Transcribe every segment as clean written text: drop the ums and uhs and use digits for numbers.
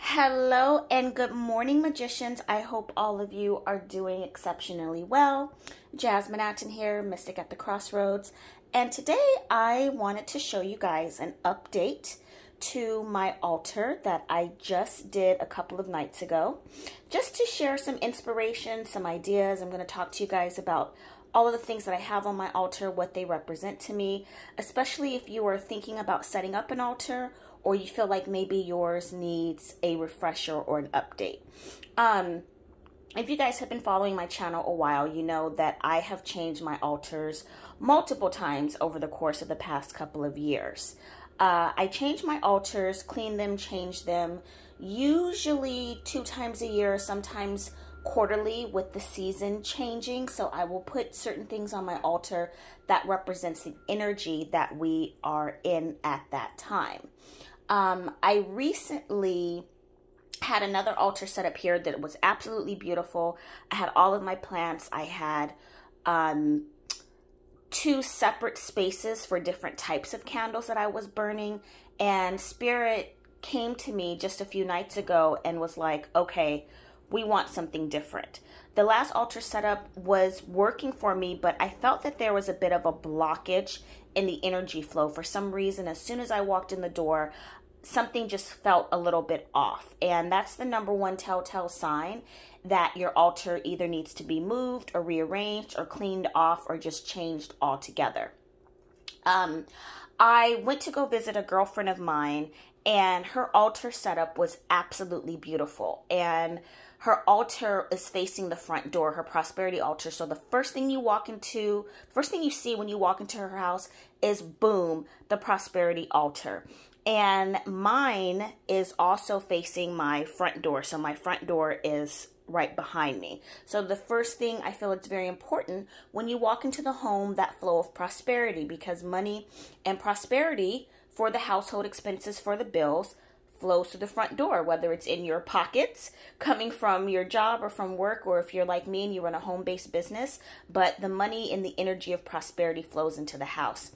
Hello and good morning, magicians. I hope all of you are doing exceptionally well. Jasmine Atten here, Mystic at the Crossroads. And today I wanted to show you guys an update to my altar that I just did a couple of nights ago. Just to share some inspiration, some ideas. I'm going to talk to you guys about all of the things that I have on my altar, what they represent to me, especially if you are thinking about setting up an altar or you feel like maybe yours needs a refresher or an update. If you guys have been following my channel a while, you know that I have changed my altars multiple times over the course of the past couple of years. I change my altars, clean them, change them, usually 2 times a year, sometimes quarterly with the season changing. So I will put certain things on my altar that represents the energy that we are in at that time. I recently had another altar set up here that was absolutely beautiful. I had all of my plants. I had 2 separate spaces for different types of candles that I was burning, and Spirit came to me just a few nights ago and was like, okay, we want something different. The last altar setup was working for me, but I felt that there was a bit of a blockage in the energy flow. For some reason, as soon as I walked in the door, something just felt a little bit off. And that's the #1 telltale sign that your altar either needs to be moved or rearranged or cleaned off or just changed altogether. I went to go visit a girlfriend of mine, and her altar setup was absolutely beautiful. And her altar is facing the front door, her prosperity altar. So the first thing you see when you walk into her house is, boom, the prosperity altar. And mine is also facing my front door. So my front door is right behind me. So the first thing, I feel it's very important when you walk into the home, that flow of prosperity, because money and prosperity for the household expenses, for the bills, flows through the front door, whether it's in your pockets, coming from your job or from work, or if you're like me and you run a home-based business, but the money and the energy of prosperity flows into the house.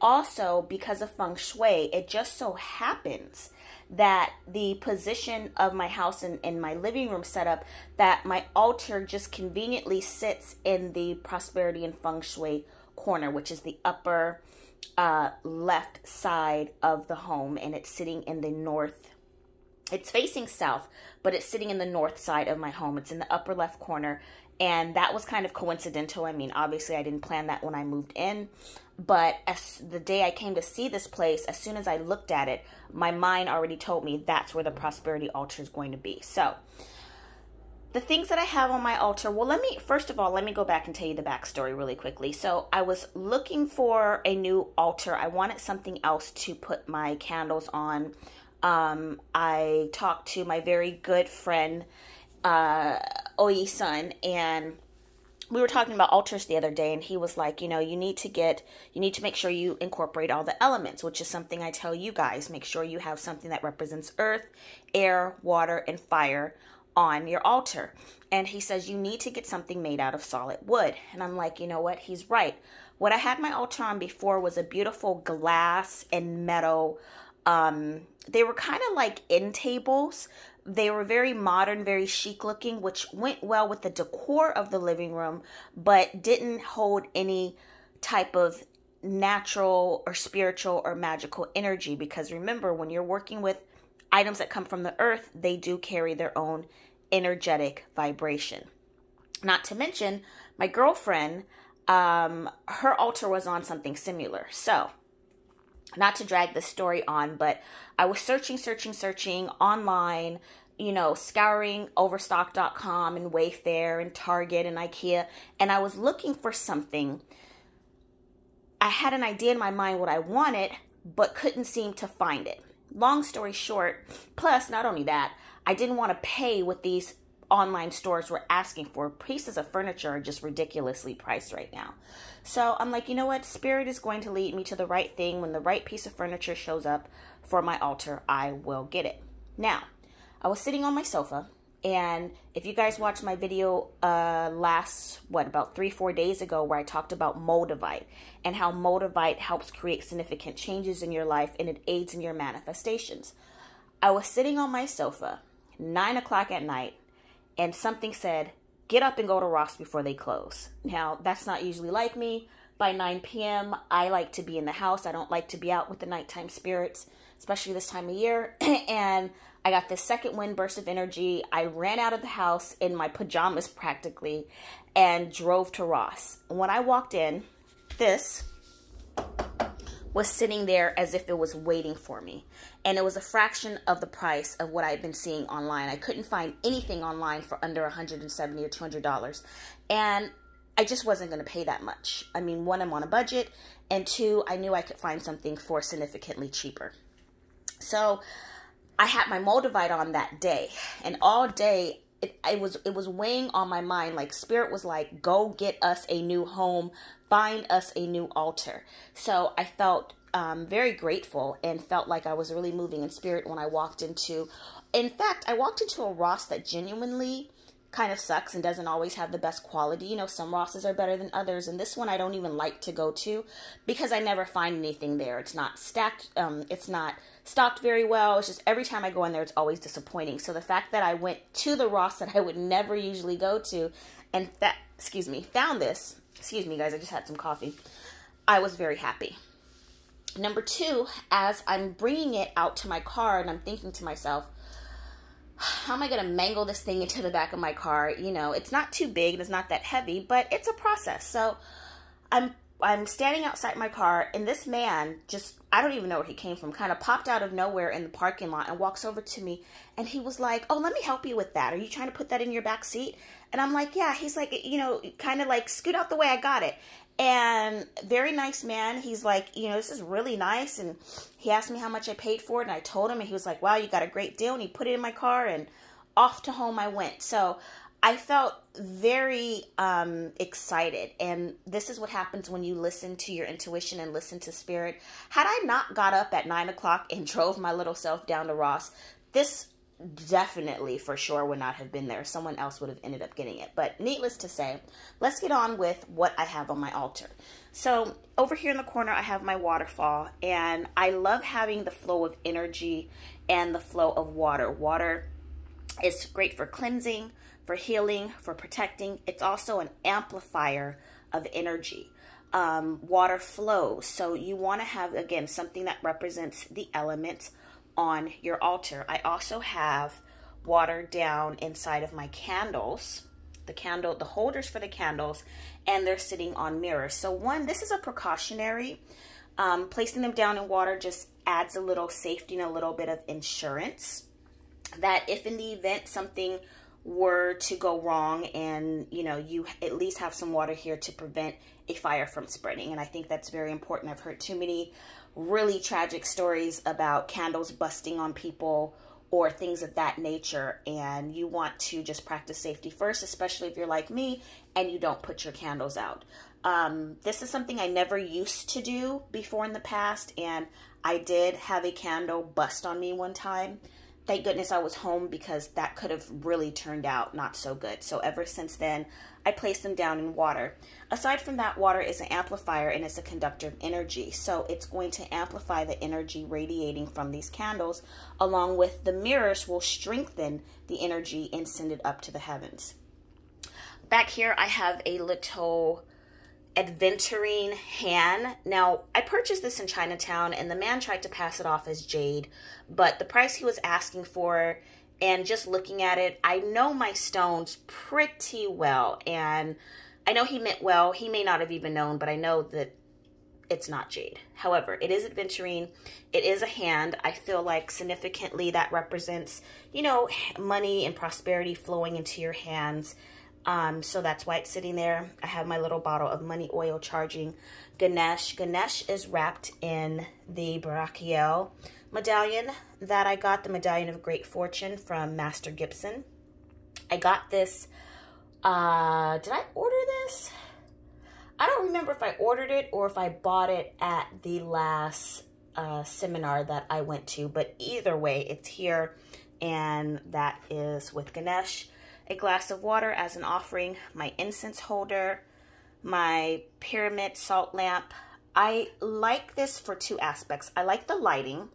Also, because of feng shui, it just so happens that the position of my house and my living room setup, that my altar just conveniently sits in the prosperity and feng shui corner, which is the upper left side of the home, and it's sitting in the north. It's facing south, but it's sitting in the north side of my home. It's in the upper left corner, and that was kind of coincidental. I mean, obviously I didn't plan that when I moved in, but as the day I came to see this place, as soon as I looked at it, my mind already told me that's where the prosperity altar is going to be. So the things that I have on my altar, well, first of all, let me go back and tell you the backstory really quickly. So I was looking for a new altar. I wanted something else to put my candles on. I talked to my very good friend, Oyi-san, and we were talking about altars the other day, and he was like, you know, you need to make sure you incorporate all the elements, which is something I tell you guys. Make sure you have something that represents earth, air, water, and fire on your altar. And he says you need to get something made out of solid wood. And I'm like, you know what? He's right. What I had my altar on before was a beautiful glass and metal. They were kind of like end tables. They were very modern, very chic looking, which went well with the decor of the living room, but didn't hold any type of natural or spiritual or magical energy. Because remember, when you're working with items that come from the earth, they do carry their own energetic vibration. Not to mention, my girlfriend, her altar was on something similar. So, not to drag the story on, but I was searching online, you know, scouring Overstock.com and Wayfair and Target and IKEA, and I was looking for something. I had an idea in my mind what I wanted, but couldn't seem to find it. Long story short, plus not only that, I didn't want to pay what these online stores were asking for. Pieces of furniture are just ridiculously priced right now. So I'm like, you know what? Spirit is going to lead me to the right thing. When the right piece of furniture shows up for my altar, I will get it. Now, I was sitting on my sofa, and if you guys watched my video about 3-4 days ago, where I talked about Moldavite and how Moldavite helps create significant changes in your life and it aids in your manifestations. I was sitting on my sofa, 9 o'clock at night, and something said, get up and go to Ross before they close. Now, that's not usually like me. By 9 p.m., I like to be in the house. I don't like to be out with the nighttime spirits, especially this time of year. And I got this second wind burst of energy. I ran out of the house in my pajamas practically and drove to Ross. When I walked in, this was sitting there as if it was waiting for me. And it was a fraction of the price of what I'd been seeing online. I couldn't find anything online for under $170 or $200. And I just wasn't going to pay that much. I mean, one, I'm on a budget, and two, I knew I could find something for significantly cheaper. So I had my Moldavite on that day, and all day it was weighing on my mind. Like, Spirit was like, go get us a new home, find us a new altar. So I felt very grateful and felt like I was really moving in spirit when I walked into, in fact, I walked into a Ross that genuinely kind of sucks and doesn't always have the best quality. You know, some Rosses are better than others, and this one I don't even like to go to because I never find anything there. It's not stacked, it's not stocked very well. It's just every time I go in there, it's always disappointing. So the fact that I went to the Ross that I would never usually go to and found this, excuse me guys, I just had some coffee, I was very happy. Number two, as I'm bringing it out to my car and I'm thinking to myself, how am I going to mangle this thing into the back of my car? You know, it's not too big and it's not that heavy, but it's a process. So I'm standing outside my car, and this man just, I don't even know where he came from, kind of popped out of nowhere in the parking lot and walks over to me, and he was like, oh, let me help you with that. Are you trying to put that in your back seat? And I'm like, yeah. He's like, you know, kind of like, scoot out the way, I got it. And very nice man. He's like, you know, this is really nice. And he asked me how much I paid for it, and I told him, and he was like, wow, you got a great deal. And he put it in my car, and off to home I went. So I felt very excited. And this is what happens when you listen to your intuition and listen to spirit. Had I not got up at 9 o'clock and drove my little self down to Ross, this definitely for sure would not have been there. Someone else would have ended up getting it. But needless to say, let's get on with what I have on my altar. So over here in the corner, I have my waterfall, and I love having the flow of energy and the flow of water. Water is great for cleansing, for healing, for protecting. It's also an amplifier of energy. Water flows. So you want to have, again, something that represents the elements on your altar. I also have water down inside of my candles, the holders for the candles, and they're sitting on mirrors. So one, this is a precautionary. Placing them down in water just adds a little safety and a little bit of insurance that if in the event something were to go wrong, and you know, you at least have some water here to prevent a fire from spreading. And I think that's very important. I've heard too many really tragic stories about candles busting on people or things of that nature, and you want to just practice safety first, especially if you're like me and you don't put your candles out. This is something I never used to do before in the past, and I did have a candle bust on me one time. Thank goodness I was home, because that could have really turned out not so good. So ever since then, I place them down in water. Aside from that, water is an amplifier and it's a conductor of energy. So it's going to amplify the energy radiating from these candles, along with the mirrors will strengthen the energy and send it up to the heavens. Back here, I have a little adventuring hand. Now, I purchased this in Chinatown, and the man tried to pass it off as jade, but the price he was asking for, and just looking at it, I know my stones pretty well, and I know he meant well. He may not have even known, but I know that it's not jade. However, it is adventuring. It is a hand. I feel like significantly that represents, you know, money and prosperity flowing into your hands. So that's why it's sitting there. I have my little bottle of money oil charging Ganesh. Ganesh is wrapped in the Barakiel medallion that I got, the medallion of great fortune from Master Gibson. I got this, did I order this? I don't remember if I ordered it or if I bought it at the last seminar that I went to, but either way, it's here, and that is with Ganesh. A glass of water as an offering, my incense holder, my pyramid salt lamp. I like this for two aspects. I like the lighting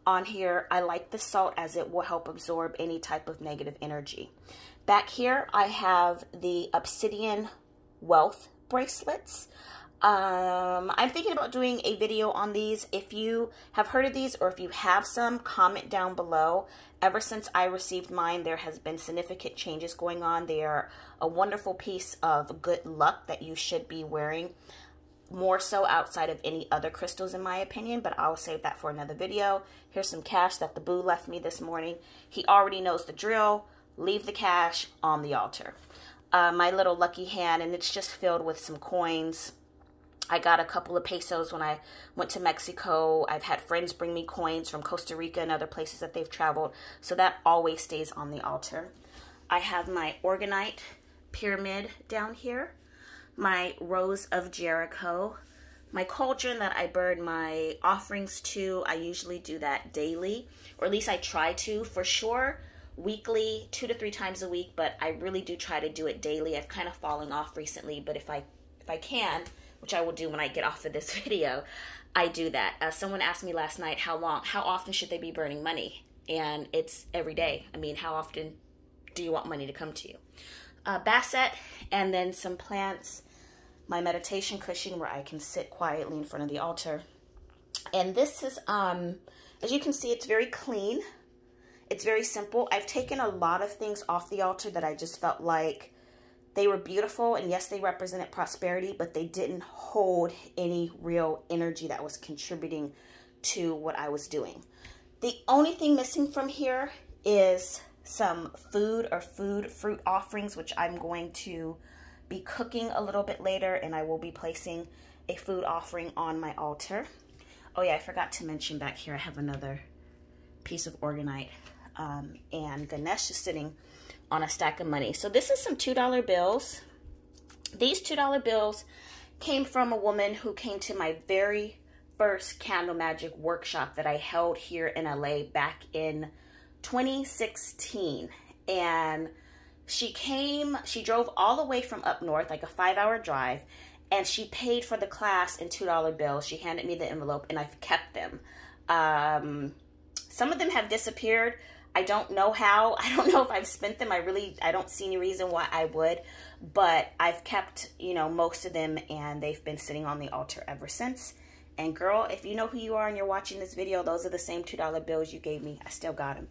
on here. I like the salt as it will help absorb any type of negative energy. Back here, I have the obsidian wealth bracelets. I'm thinking about doing a video on these. If you have heard of these or if you have some, comment down below. Ever since I received mine, there has been significant changes going on. They are a wonderful piece of good luck that you should be wearing, more so outside of any other crystals in my opinion, but I'll save that for another video. Here's some cash that the boo left me this morning. He already knows the drill. Leave the cash on the altar. My little lucky hand, and it's just filled with some coins. I got a couple of pesos when I went to Mexico. I've had friends bring me coins from Costa Rica and other places that they've traveled, so that always stays on the altar. I have my organite pyramid down here, my rose of Jericho, my cauldron that I burn my offerings to. I usually do that daily, or at least I try to. For sure, weekly, 2 to 3 times a week, but I really do try to do it daily. I've kind of fallen off recently, but if I can, which I will do when I get off of this video, I do that. Someone asked me last night how often should they be burning money? And it's every day. I mean, how often do you want money to come to you? Basset, and then some plants, my meditation cushion where I can sit quietly in front of the altar. And this is, as you can see, it's very clean. It's very simple. I've taken a lot of things off the altar that I just felt like they were beautiful, and yes, they represented prosperity, but they didn't hold any real energy that was contributing to what I was doing. The only thing missing from here is some food or fruit offerings, which I'm going to be cooking a little bit later, and I will be placing a food offering on my altar. Oh yeah, I forgot to mention back here I have another piece of organite, and Ganesh is sitting on a stack of money. So this is some $2 bills. These $2 bills came from a woman who came to my very first candle magic workshop that I held here in LA back in 2016. And she drove all the way from up north, like a 5-hour drive, and she paid for the class in $2 bills. She handed me the envelope, and I've kept them. Some of them have disappeared. I don't know how. I don't know if I've spent them. I don't see any reason why I would, but I've kept, most of them, and they've been sitting on the altar ever since. And girl, if you know who you are and you're watching this video, those are the same $2 bills you gave me. I still got them.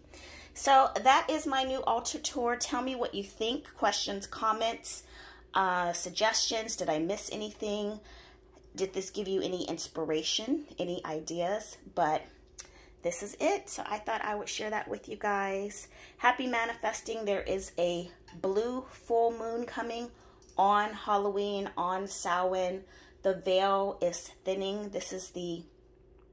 So that is my new altar tour. Tell me what you think. Questions, comments, suggestions. Did I miss anything? Did this give you any inspiration, any ideas? But this is it. So I thought I would share that with you guys. Happy manifesting. There is a blue full moon coming on Halloween, on Samhain. The veil is thinning. This is the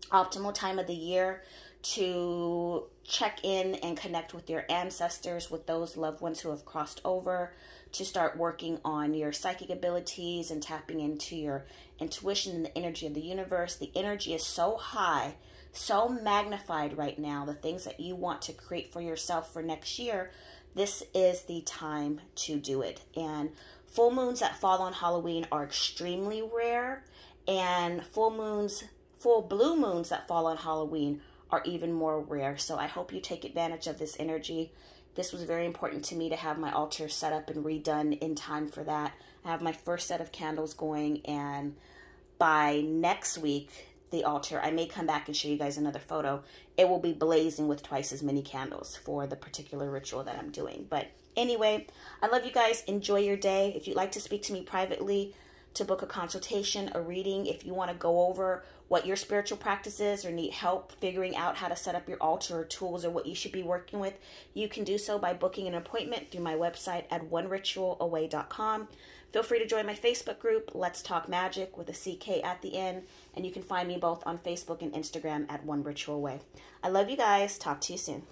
optimal time of the year to check in and connect with your ancestors, with those loved ones who have crossed over, to start working on your psychic abilities and tapping into your intuition and the energy of the universe. The energy is so high, so magnified right now, the things that you want to create for yourself for next year, this is the time to do it. And full moons that fall on Halloween are extremely rare, and full blue moons that fall on Halloween are even more rare. So I hope you take advantage of this energy. This was very important to me to have my altar set up and redone in time for that. I have my first set of candles going, and by next week, the altar, I may come back and show you guys another photo. It will be blazing with twice as many candles for the particular ritual that I'm doing. But anyway, I love you guys. Enjoy your day. If you'd like to speak to me privately, to book a consultation, a reading, if you want to go over what your spiritual practice is or need help figuring out how to set up your altar or tools or what you should be working with, you can do so by booking an appointment through my website at oneritualaway.com. Feel free to join my Facebook group, Let's Talk Magic, with a CK at the end, and you can find me both on Facebook and Instagram at One Ritual Away. I love you guys. Talk to you soon.